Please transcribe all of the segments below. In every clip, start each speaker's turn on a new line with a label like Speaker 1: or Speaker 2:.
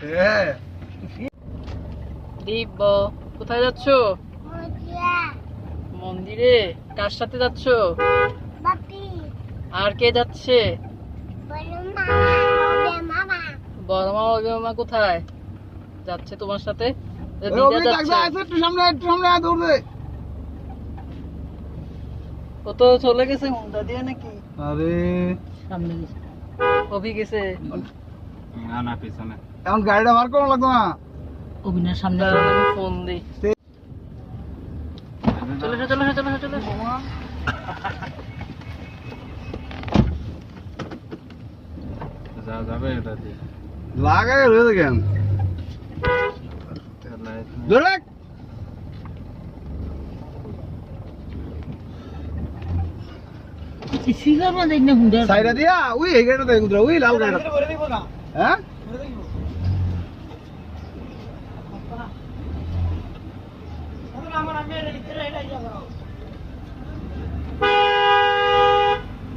Speaker 1: হ্যাঁ
Speaker 2: দিব্য কোথায় যাচ্ছ? মন্দিরে। কার সাথে যাচ্ছ? আর কে যাচ্ছে? বড় মা মামা কোথায় যাচ্ছে তোমার সাথে? ও তো চলে গেছে হুন্ডা দিয়ে নাকি?
Speaker 1: আরে
Speaker 2: সামনে গেছে, অভি গেছে।
Speaker 1: না পিছনে। এখন গাড়িটা বার করা লাগতো না।
Speaker 2: অভিনার সামনে আমি ফোন দিই। চলে এসো চলে এসো চলে এসো চলে এসো।
Speaker 1: যাবে এটা দিয়ে লাগাই রয়েছে কেন? ধরে সাইডা দিয়া ওই এই গাড়িটা দেখ ওই লাল গাড়িটা হ্যাঁ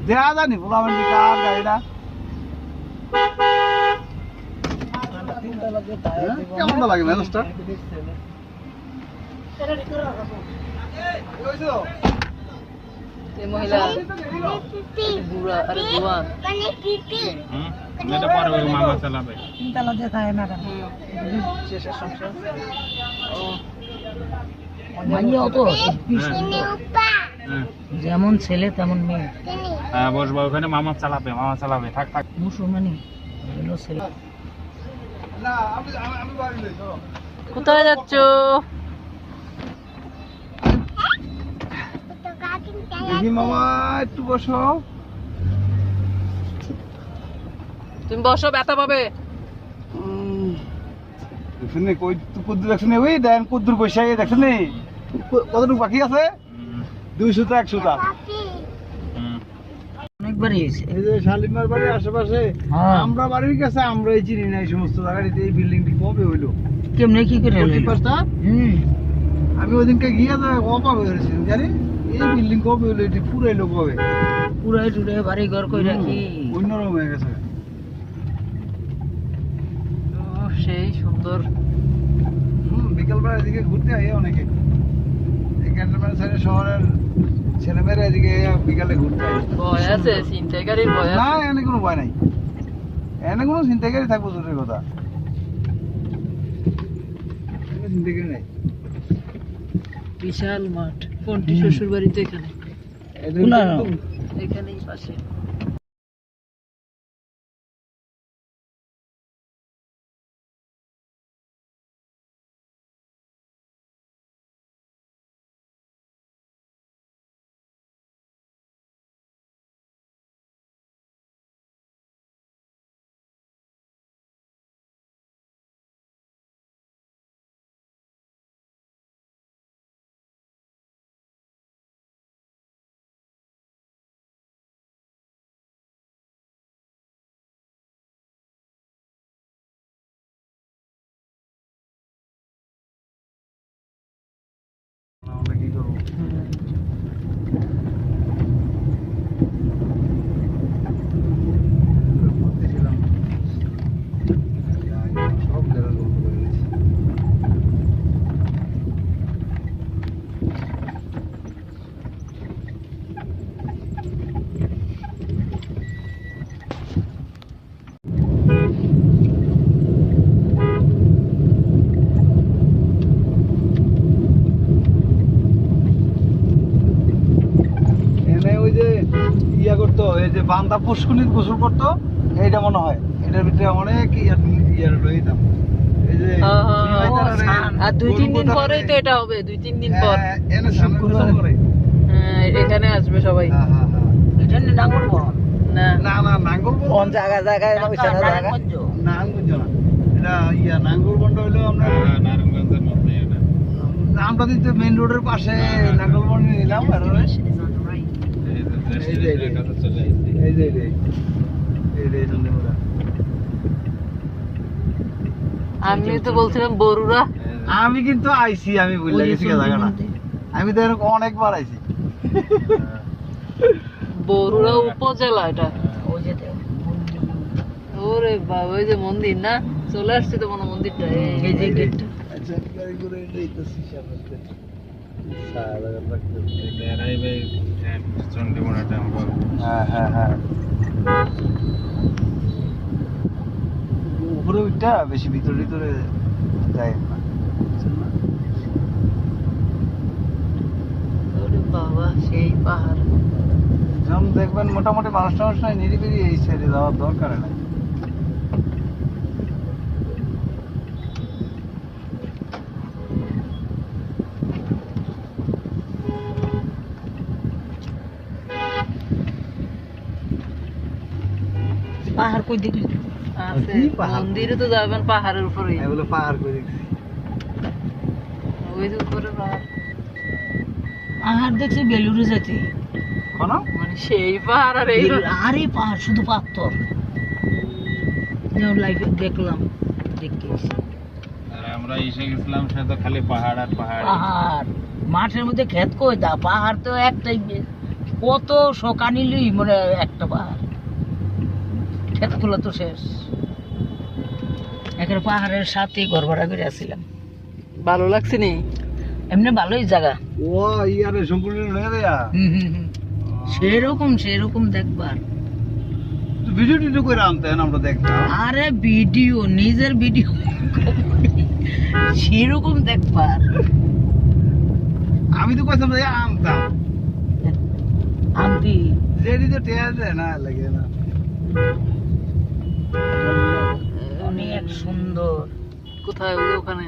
Speaker 1: দেখা জানি বলাবেন কার গাড়িটা কেমন লাগে ম্যানেজটা?
Speaker 2: মহিলা বুড়া আরে বুয়া
Speaker 1: এটা পরে ওই মামা চালাবে
Speaker 2: তিনতলা দিয়ে থাকে না শেষের সংসার। ও মাইয়া তো যেমন ছেলে তেমন মেয়ে।
Speaker 1: হ্যাঁ বসবো ওখানে মামা চালাবে থাক থাক
Speaker 2: মুসলমানি ছেলে। কোথায় যাচ্ছ?
Speaker 1: দেখি মামা একটু বসো।
Speaker 2: তুমি বসো, ব্যথা পাবে।
Speaker 1: দেখছেন কই কুদ্দুর দেখছেন ওই দেন কুদ্দুর পয়সা দেখছেন কতটুকু বাকি আছে? 200 টা 100 টা
Speaker 2: অনেকবার হয়েছে।
Speaker 1: এই যে শালিমার বাড়ির আশেপাশে আমরা বাড়ির কাছে আমরা এই চিনি না এই সমস্ত জায়গাটিতে এই বিল্ডিংটি কবে হইলো
Speaker 2: কেমনে কি করে হলো?
Speaker 1: আমি ওইদিনকে গিয়ে অপাবে হয়েছি জানি এই বিল্ডিং কবে হইলো এটি পুরাইলো কবে?
Speaker 2: পুরাই টুরে বাড়ি ঘর কই রাখি
Speaker 1: অন্যরকম হয়ে গেছে।
Speaker 2: সেই সুন্দর।
Speaker 1: বিকালবেলা এদিকে ঘুরতে আই অনেকে এই ক্যান্টনমেন্ট সাইডে শহরের ছেলেমেয়েরা এদিকে বিকালে ঘুরতে আই।
Speaker 2: ভয় আছে ছিনতাইকারীর ভয় আছে?
Speaker 1: না এনে কোনো ভয় নাই, এনে কোনো ছিনতাইকারী থাকবো দূরের কথা, এনে ছিনতাইকারী নাই।
Speaker 2: বিশাল মাঠ। কোনটি শ্বশুর বাড়ি তো এখানে এখানেই পাশে।
Speaker 1: আমরা কি করবো? সব জায়গা বন্ধ করে দিয়েছি। ওই যে ইয়া করতো এই যে বান্দা পুষ্কুনির গোসল করতো এইটা মনে হয় এটার ভিতরে অনেক ইয়ার রইতাম। এই যে
Speaker 2: আর 2-3 দিন পরেই তো এটা হবে, 2-3 দিন পর
Speaker 1: এনে শুক্রবার করে
Speaker 2: এখানে আসবে সবাই। এখানে নাঙ্গল বল না
Speaker 1: না না নাঙ্গল বল
Speaker 2: কোন জায়গায় জায়গায় জায়গা
Speaker 1: নারায়ণগঞ্জ না এটা ইয়া নাঙ্গল বন্ড হইলো আমরা নারায়ণগঞ্জের মধ্যে এটা আমরা দিতে মেইন রোডের পাশে নাঙ্গল বন্ড নিলাম আর
Speaker 2: আমি তো বলছিলাম বরুড়া।
Speaker 1: আমি কিন্তু আইছি, আমি বুঝলে গেছি জায়গাটা, আমি তো এরকম অনেকবার আইছি।
Speaker 2: বরুড়া উপজেলা এটা। ওরে বাবা ওই যে মন্দির না চলে আসছে তো মনে মন্দিরটা, এই যে গেটটা।
Speaker 1: আচ্ছা গাড়ি করে যাইতেছি সামনে
Speaker 3: চন্ডিমোড়া টেম্পল।
Speaker 1: হ্যাঁ হ্যাঁ হ্যাঁ উপরে উঠটা বেশি ভিতরে ভিতরে যায় না
Speaker 2: ওরে বাবা, সেই পাহাড়।
Speaker 1: যেমন দেখবেন মোটামুটি মানুষ টানুষ নাই, নিরিবিলি এই সাইডে যাওয়ার দরকার নাই।
Speaker 2: পাহাড় কই দিকে আছে?
Speaker 1: কি পাহাড়?
Speaker 2: মন্দিরে তো যাবেন পাহাড়ের উপরে।
Speaker 1: আমি বলে পাহাড় করে দেখছি।
Speaker 2: ওই যে উপরে পাহাড়। পাহাড় দেখছি বেলুড়ে যেতে,
Speaker 1: কোনো
Speaker 2: মানে সেই পাহাড় আর এই আরে পাহাড় শুধু পাথর। যেমন লাইফে দেখলাম, দেখেছি
Speaker 3: আর আমরা এসে গেছিলাম সে তো খালি পাহাড় আর পাহাড়।
Speaker 2: পাহাড়। মাঠের মধ্যে ক্ষেত কই দা, পাহাড় তো একটাই। কত শোকা নিলি মানে একটা পাহাড়, ক্ষেত গুলো তো শেষ। এখানে পাহাড়ের সাথে ঘর ভাড়া করে আসছিলাম। ভালো লাগছে নি, এমনি ভালোই জায়গা।
Speaker 1: ও ইয়ারে সম্পূর্ণ হয়ে দেয়া
Speaker 2: সেরকম সেরকম দেখবার।
Speaker 1: ভিডিও টিডিও করে আনতেন আমরা দেখতাম।
Speaker 2: আরে ভিডিও, নিজের ভিডিও সেরকম দেখবার।
Speaker 1: আমি তো কইতাম যে আনতাম,
Speaker 2: আনতি
Speaker 1: যেটি তো টেয়া দেয় না লাগে না।
Speaker 2: অনেক সুন্দর। কোথায়? ওই ওখানে।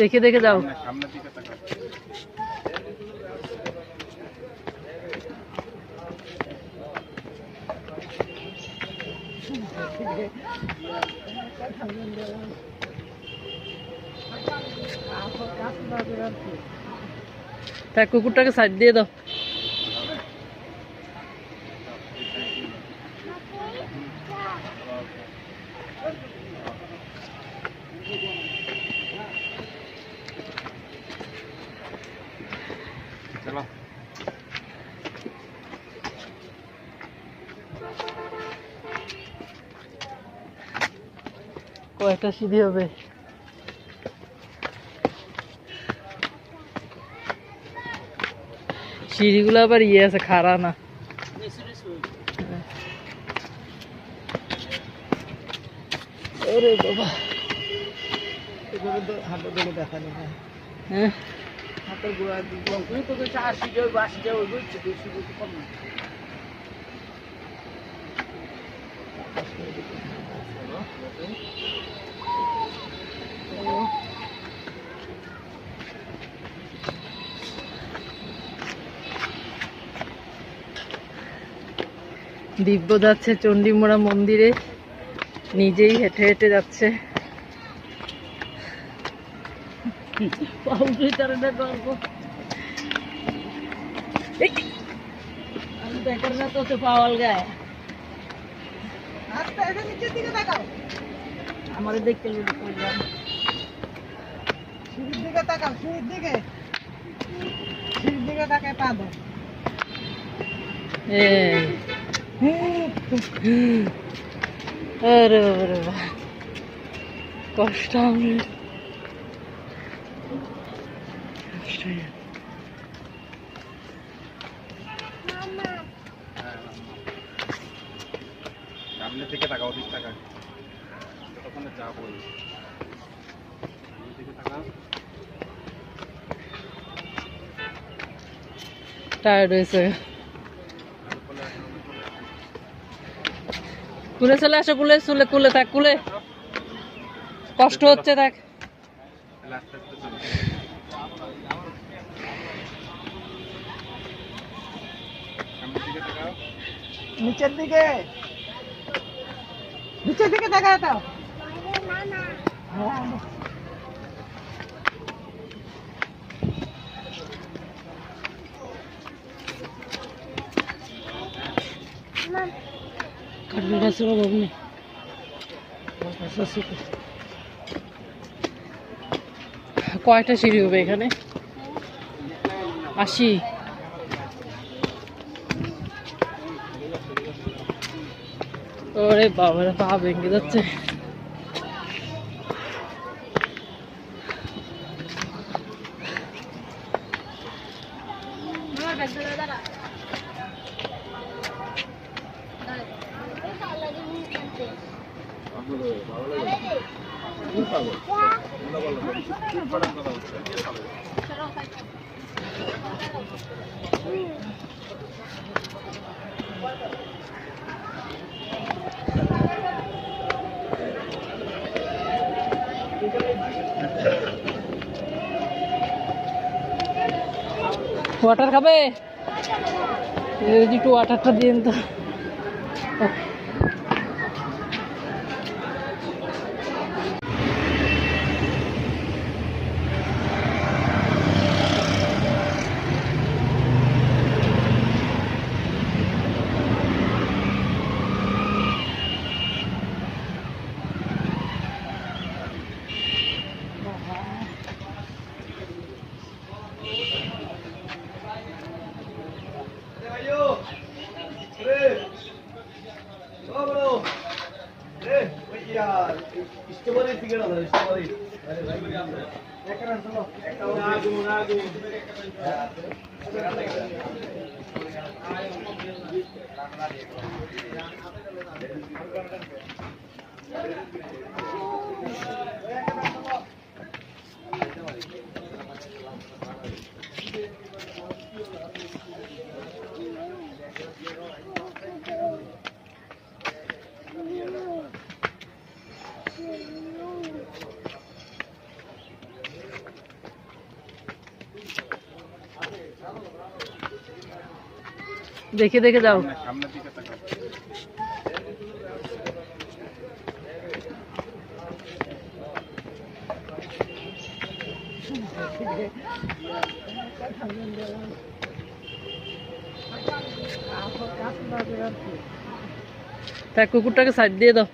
Speaker 2: দেখে দেখে যাও।
Speaker 3: সামনের দিকে তাকাও।
Speaker 2: তা কুকুরটাকে সাইড দিয়ে দাও।
Speaker 3: চলো।
Speaker 2: কয়টা সিঁড়ি হবে? সিঁড়িগুলো আবার ইয়ে আছে, খাড়া না। ওরে বাবা,
Speaker 1: হাঁটা দেখে দেখা নেই।
Speaker 2: হ্যাঁ
Speaker 1: হাতের গোড়া দিলাম তুই তো কইছ 80 যাও 82 যাও ওই বলছি বেশি বেশি কম না।
Speaker 2: দিব্য যাচ্ছে চণ্ডীমোড়া মন্দিরে, নিজেই হেঁটে হেঁটে যাচ্ছে। আমি দেখার না তো পাওয়াল গায়ে আমার দেখতে করলাম।
Speaker 1: সিঁড়ির দিকে তাকাও, সিঁড়ির দিকে, সিঁড়ির দিকে তাকায় পা দাও।
Speaker 2: আরে বাবা, কষ্ট আমার।
Speaker 3: দিকে টাকা 30 টাকা ততক্ষণে চা বই দিকে টাকা
Speaker 4: টায়ার্ড হয়েছে কুলে চলে আসো কুলে চলে কুলে থাক কুলে কষ্ট হচ্ছে থাক
Speaker 3: আস্তে আস্তে চলে সামনের দিকে টাকা
Speaker 1: নিচের দিকে তাকায় তো
Speaker 4: কাটবে গাছের অভাব নেই কয়টা সিঁড়ি হবে এখানে 80 ওরে বাবারে পা ভেঙে যাচ্ছে ওয়াটার খাবে একটু ওয়াটারটা দিন তো দেখে দেখে যাও
Speaker 3: সামনের দিকে টাকা
Speaker 4: তা কুকুরটাকে সাইড দিয়ে দাও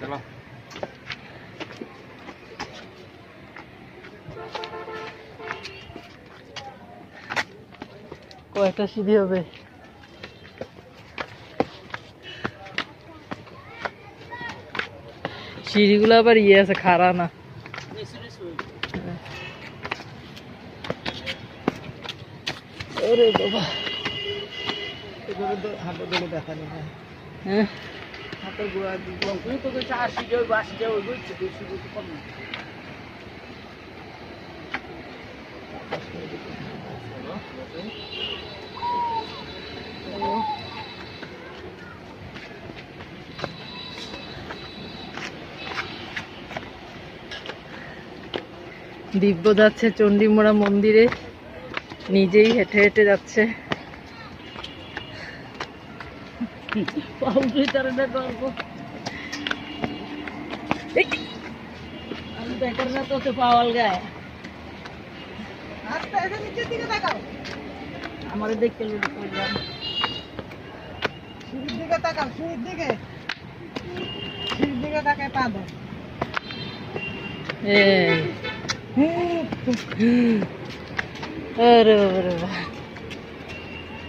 Speaker 3: চলো
Speaker 4: কয়টা সিঁড়ি হবে সিঁড়িগুলো আবার ইয়ে আছে খাড়া না ওরে বাবা
Speaker 1: হাতে ধরে দেখা নেই
Speaker 4: হ্যাঁ
Speaker 1: হাতের গোড়া
Speaker 2: তুই তো কিছু 80 যাও 80 যাও ওই বুঝছি বেশি বেশি কম না
Speaker 4: দিব্য যাচ্ছে চণ্ডীমোড়া মন্দিরে নিজেই হেঁটে হেঁটে যাচ্ছে
Speaker 2: আমি দেখার না তো পাওয়াল গায়ে
Speaker 1: আচ্ছা এটা নিচের দিকে তাকাও
Speaker 2: আমার দেখতে লোক করলাম
Speaker 1: সিঁড়ির দিকে তাকাও সিঁড়ির দিকে তাকায় পা দাও
Speaker 4: আরে বাবারে বাবা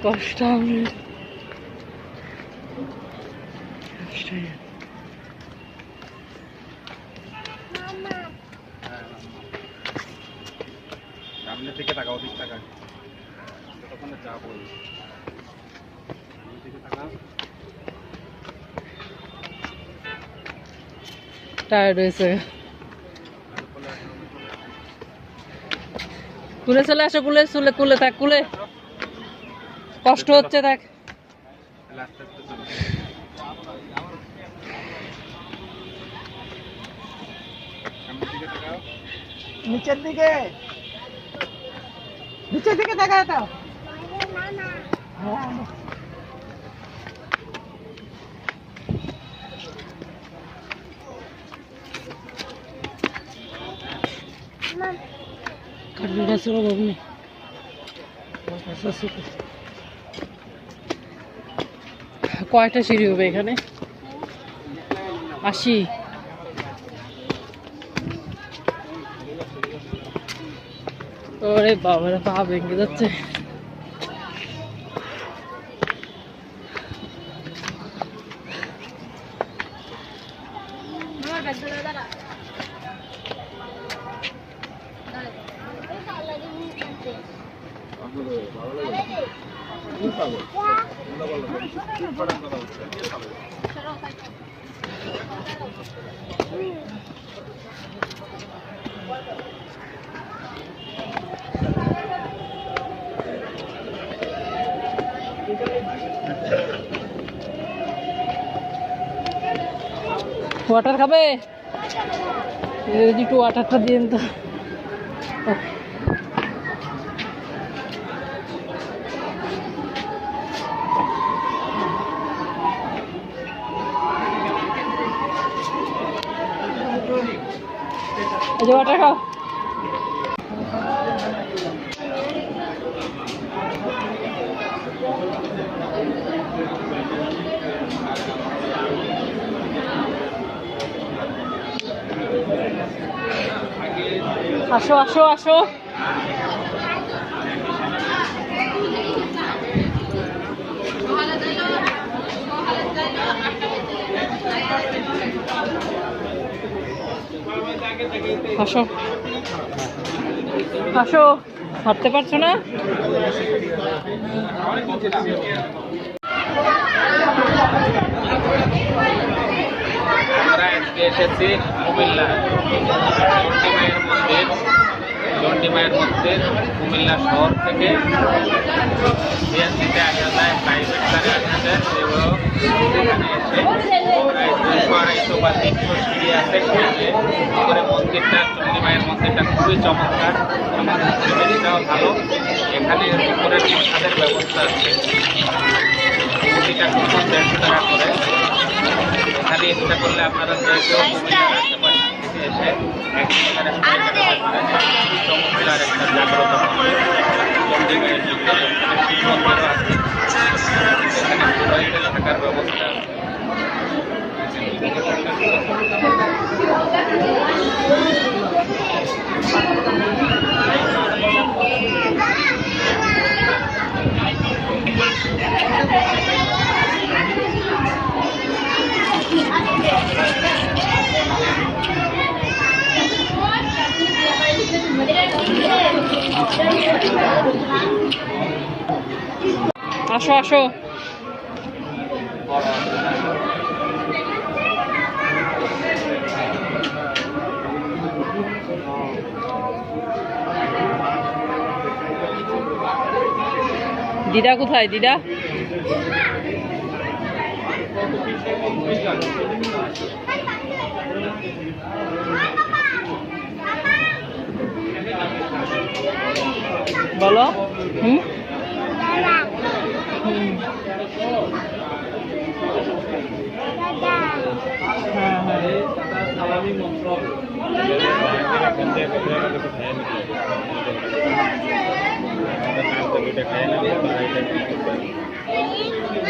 Speaker 4: কষ্ট আমার কষ্ট
Speaker 3: সামনের দিকে টাকা 30 টাকা ততক্ষণে চা বল সামনের দিকে টাকা
Speaker 4: টায়ার্ড হয়েছে। কুলে চলে আসো, কুলে চলে কুলে থাক, কুলে কষ্ট হচ্ছে দেখ।
Speaker 3: আস্তে আস্তে চলো সামনের দিকে টাকা
Speaker 1: নিচের দিকে তাকায় তো।
Speaker 4: কয়টা সিঁড়ি হবে এখানে? 80। ওরে বাবারে, পা ভেঙে যাচ্ছে। ওয়াটার খাবে? একটু ওয়াটারটা দিন তো। ওয়াটার খাও। আসো আসো আসো। আসো আসো, হাঁটতে পারছো না?
Speaker 3: আমরা আজকে এসেছি কুমিল্লা চণ্ডী মায়ের মন্দির কুমিল্লা শহর থেকে সিএনজিতে আসা যায়, প্রাইভেট কারে আসা যায়। এবং এখানে এসে প্রায় 200-250 বা 300 সিঁড়ি আছে, সিঁড়িতে করে মন্দিরটা, চণ্ডী মায়ের মন্দিরটা খুবই চমৎকার, আমাদের পরিবেশটাও ভালো। এখানে উপরের প্রসাদের ব্যবস্থা আছে, প্রতিটা কুপন 150 টাকা করে। এখানে ইচ্ছা করলে আপনারা যে কেউ কুমিল্লার আশেপাশে থেকে এসে একদিন এখানে খুবই চমৎকার একটা জাগ্রত মন্দির চণ্ডী মায়ের মন্দির। এখানে শিব মন্দিরও আছে, এখানে সবাইকে থাকার ব্যবস্থা আছে।
Speaker 4: আসো আসো। দিদা কোথায়? দিদা বলো। হুম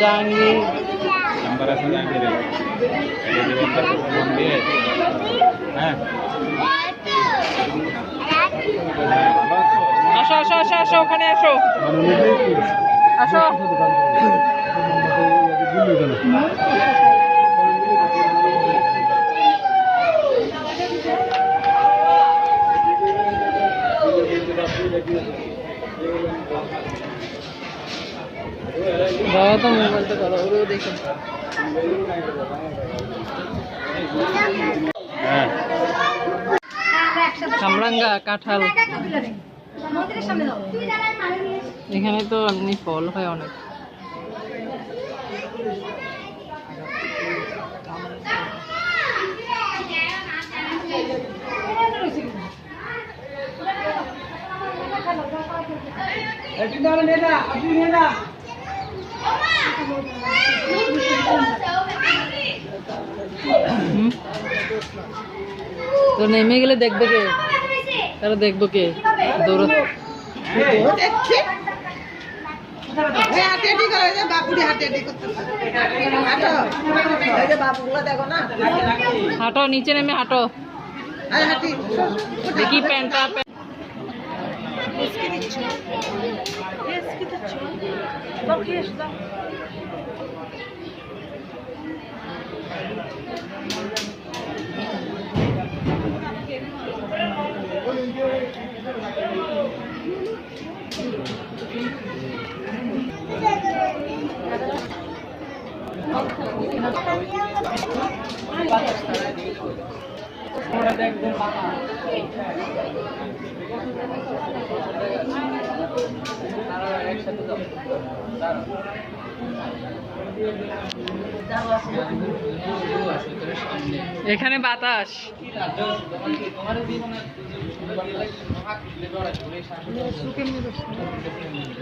Speaker 4: জাহাঙ্গীর
Speaker 3: নাম্বার আছে জাহাঙ্গীরের, ফোন দিয়ে। হ্যাঁ
Speaker 4: আসো আসো আসো আসো, ওখানে আসো আসো। বাবা তো মোবাইলটা করো, ওরেও দেখে। কামরাঙ্গা, কাঁঠাল, এখানে তো এমনি ফল হয় অনেক। তো নেমে গেলে দেখবে কে? তারা দেখবো কে? দৌড় হাঁটো, নিচে নেমে হাঁটো। দেখি প্যান্টটা এখানে বাতাস।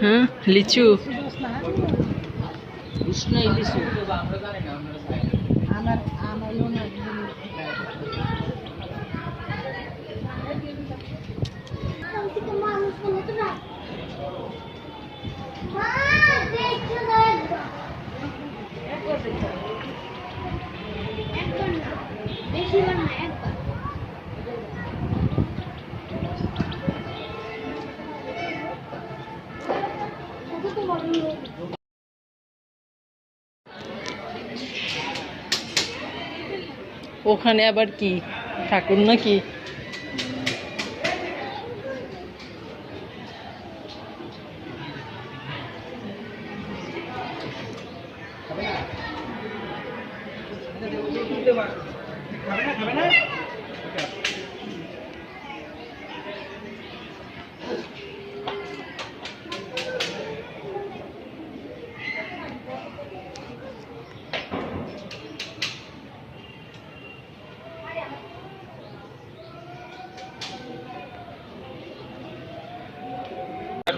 Speaker 4: হ্যাঁ, লিচু। ওখানে আবার কি ঠাকুর নাকি?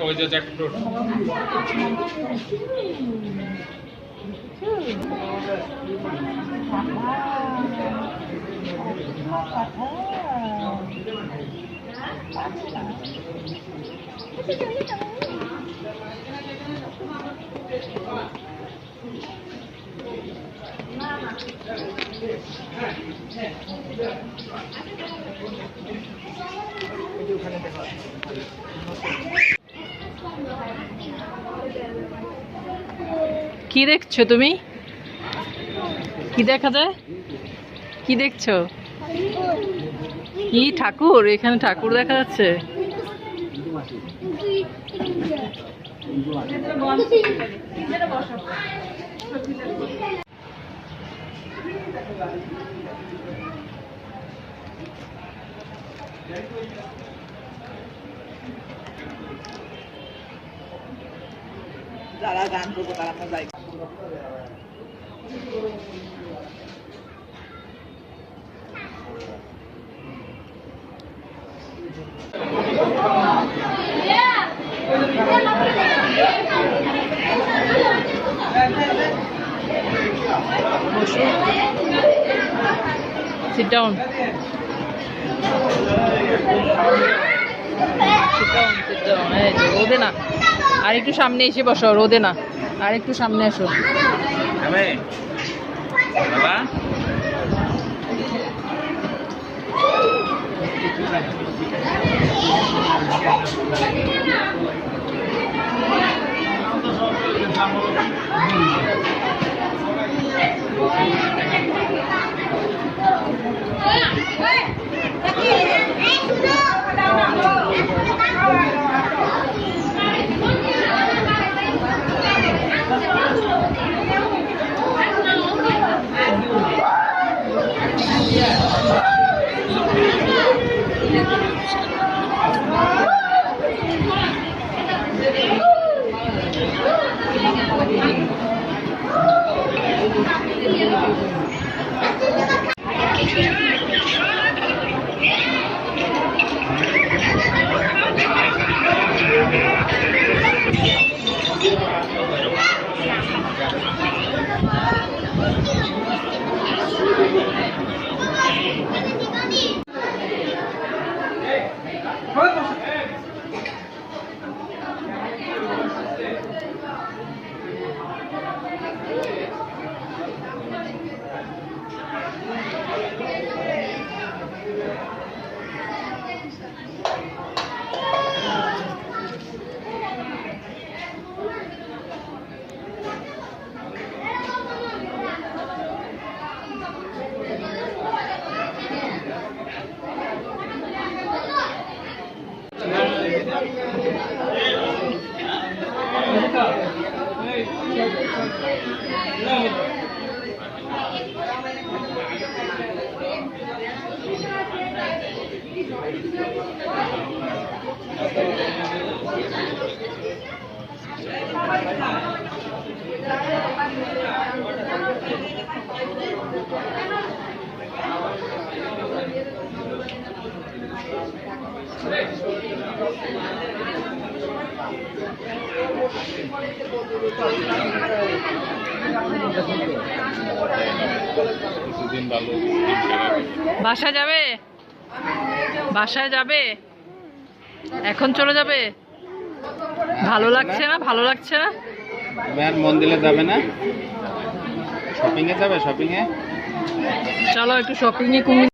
Speaker 3: ওই যে জ্যাকফ্রুট।
Speaker 4: কি দেখছো তুমি? কি দেখা যায়? কি দেখছো? কি ঠাকুর? এখানে ঠাকুর দেখা যাচ্ছে।
Speaker 5: যারা গান করবো তারা আমরা যাই।
Speaker 4: Sit down. রোদে না, আর একটু সামনে এসে বসো। রোদে না, আর একটু সামনে আসো।
Speaker 3: বাবা
Speaker 4: বাসায় যাবে? বাসায় যাবে? এখন চলে যাবে? ভালো লাগছে না? ভালো লাগছে না?
Speaker 3: ম্যাম মন্দিরে যাবে না? শপিং এ যাবে? শপিং এ
Speaker 4: চলো একটু শপিং এ